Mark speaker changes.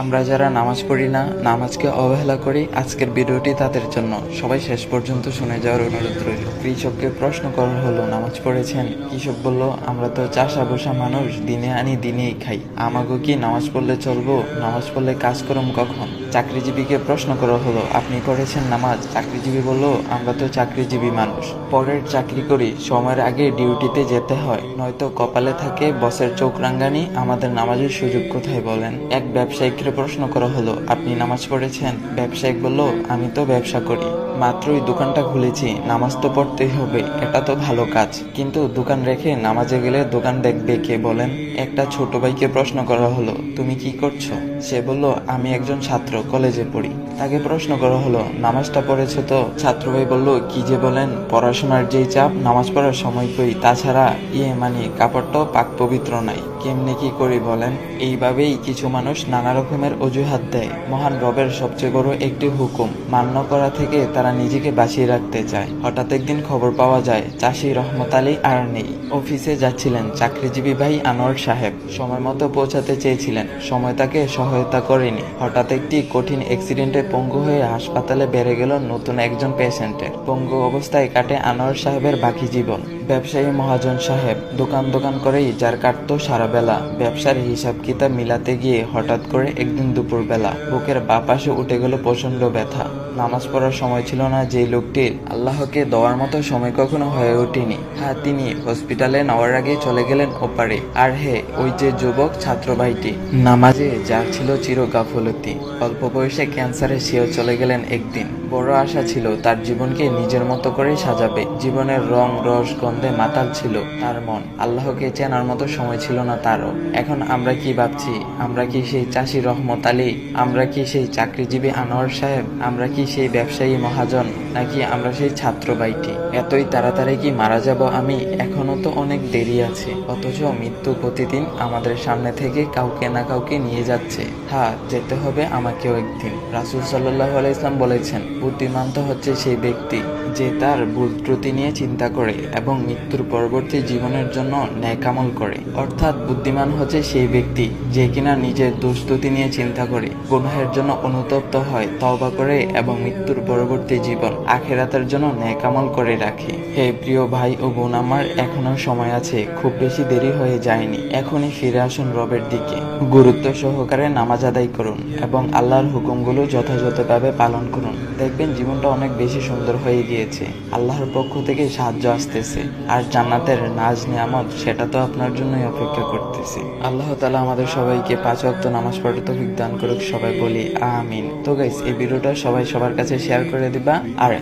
Speaker 1: আমরা যারা নামাজ পড়ি না, নামাজকে অবহেলা করি, আজকের ভিডিওটি তাদের জন্য। সবাই শেষ পর্যন্ত শুনে যাওয়ার অনুরোধ রইল। কৃষককে প্রশ্ন করা হলো, নামাজ পড়েছেন? কৃষক বলল, আমরা তো চাষা বসা মানুষ, দিনে আনি দিনেই খাই, আমাগো কি নামাজ পড়লে চলবো? নামাজ পড়লে কাজ করম কখন? চাকরিজীবীকে প্রশ্ন করা হলো, আপনি করেছেন নামাজ? চাকরিজীবী বলল, আমরা তো চাকরিজীবী মানুষ, পরের চাকরি করি, সময়ের আগে ডিউটিতে যেতে হয়, নয়তো কপালে থাকে বসের চোখ রাঙ্গানি, আমাদের নামাজের সুযোগ কোথায় বলেন? এক ব্যবসায়ীকে প্রশ্ন করা হলো, আপনি নামাজ পড়েছেন? ব্যবসায়িক বলল, আমি তো ব্যবসা করি, মাত্রই দোকানটা খুলেছি, নামাজ তো পড়তেই হবে, এটা তো ভালো কাজ, কিন্তু দোকান রেখে নামাজে গেলে দোকান দেখবে কে বলেন? একটা ছোট ভাইকে প্রশ্ন করা হলো, তুমি কি করছো? সে বলল, আমি একজন ছাত্র, কলেজে পড়ি। তাকে প্রশ্ন করা হলো, নামাজটা পড়েছো তো? ছাত্র ভাই বলল, কি যে বলেন, পড়াশোনার যেই চাপ, নামাজ পড়ার সময় কই, তাছাড়া কাপড়টাও পাক পবিত্র নাই, কেমনে কি করি বলেন? এইভাবেই কিছু মানুষ নানা রকমের অজুহাত দেয়। মহান রবের সবচেয়ে বড় একটি হুকুম মান্য করা থেকে তারা নিজেকে বাঁচিয়ে রাখতে চায়। হঠাৎ একদিন খবর পাওয়া যায়, চাষি রহমত আলী আর নেই। অফিসে যাচ্ছিলেন চাকরিজীবী ভাই আনোয়ার সাহেব, সময় মতো পৌঁছাতে চেয়েছিলেন, সময় তাকে সহায়তা করেনি। হঠাৎ একটি কঠিন অ্যাক্সিডেন্টে পঙ্গু হয়ে হাসপাতালে বেড়ে গেল নতুন একজন পেশেন্টের। পঙ্গু অবস্থায় কাটে আনোয়ার সাহেবের বাকি জীবন। ব্যবসায়ী মহাজন সাহেব দোকান দোকান করেই যার কাটতো সারা বেলা, ব্যবসার হিসাব কিতাব মিলাতে গিয়ে হঠাৎ করে একদিন দুপুর বেলা বুকের বাঁ পাশে উঠে গেল প্রচন্ড ব্যথা। নামাজ পড়ার সময় ছিল না যেই লোকটির, আল্লাহকে দেওয়ার মতো সময় কখনো হয়ে ওঠেনি। হ্যাঁ, তিনি হসপিটালে নেওয়ার আগে চলে গেলেন ওপারে। আর হে, ওই যে যুবক ছাত্র ভাইটি, নামাজে যার ছিল চির গাফলতি, অল্প বয়সে ক্যান্সারে সেও চলে গেলেন একদিন। বড় আশা ছিল তার জীবনকে নিজের মতো করে সাজাবে, জীবনের রং রস গন্ধে মাতাল ছিল তার মন, আল্লাহকে চেনার মতো সময় ছিল না তারও। এখন আমরা কি ভাবছি? আমরা কি সেই চাষি রহমত আলী? আমরা কি সেই চাকরিজীবী আনোয়ার সাহেব? আমরা কি সেই ব্যবসায়ী মহাজন? নাকি আমরা সেই ছাত্র ভাইটি? এতই তাড়াতাড়ি কি মারা যাব আমি? এখনো তো অনেক দেরি আছে। অথচ মৃত্যু প্রতিদিন আমাদের সামনে থেকে কাউকে না কাউকে নিয়ে যাচ্ছে। হ্যাঁ, যেতে হবে আমাকেও একদিন। রাসূল সাল্লাল্লাহু আলাইহি ওয়াসাল্লাম বলেছেন, বুদ্ধিমান তো হচ্ছে সেই ব্যক্তি যে তার ভুল ত্রুটি নিয়ে চিন্তা করে এবং মৃত্যুর পরবর্তী জীবনের জন্য ন্যাক আমল করে। অর্থাৎ বুদ্ধিমান হচ্ছে সেই ব্যক্তি যে কিনা নিজের দুষ্কৃতি নিয়ে চিন্তা করে, গুনাহের জন্য অনুতপ্ত হয়, তওবা করে এবং মৃত্যুর পরবর্তী জীবন আখিরাতের জন্য ন্যাক আমল করে রাখে। হে প্রিয় ভাই ও বোন আমার, এখনো সময় আছে, খুব বেশি দেরি হয়ে যায়নি। এখনই ফিরে আসুন রবের দিকে, গুরুত্ব সহকারে নামাজ আদায় করুন এবং আল্লাহর হুকুমগুলো যথাযথভাবে পালন করুন। দেখবেন জীবনটা অনেক বেশি সুন্দর হয়ে গিয়েছে, আল্লাহর পক্ষ থেকে সাহায্য আসতেছে, আর জান্নাতের নাজ নিয়ামত সেটা তো আপনার জন্যই অপেক্ষা করতেছে। আল্লাহ তাআলা আমাদের সবাইকে 5 ওয়াক্ত নামাজ পড়ার তৌফিক দান করুক, সবাই বলি আমিন। তো গাইস, এই ভিডিওটা সবাই সবার কাছে শেয়ার করে দিবা, আর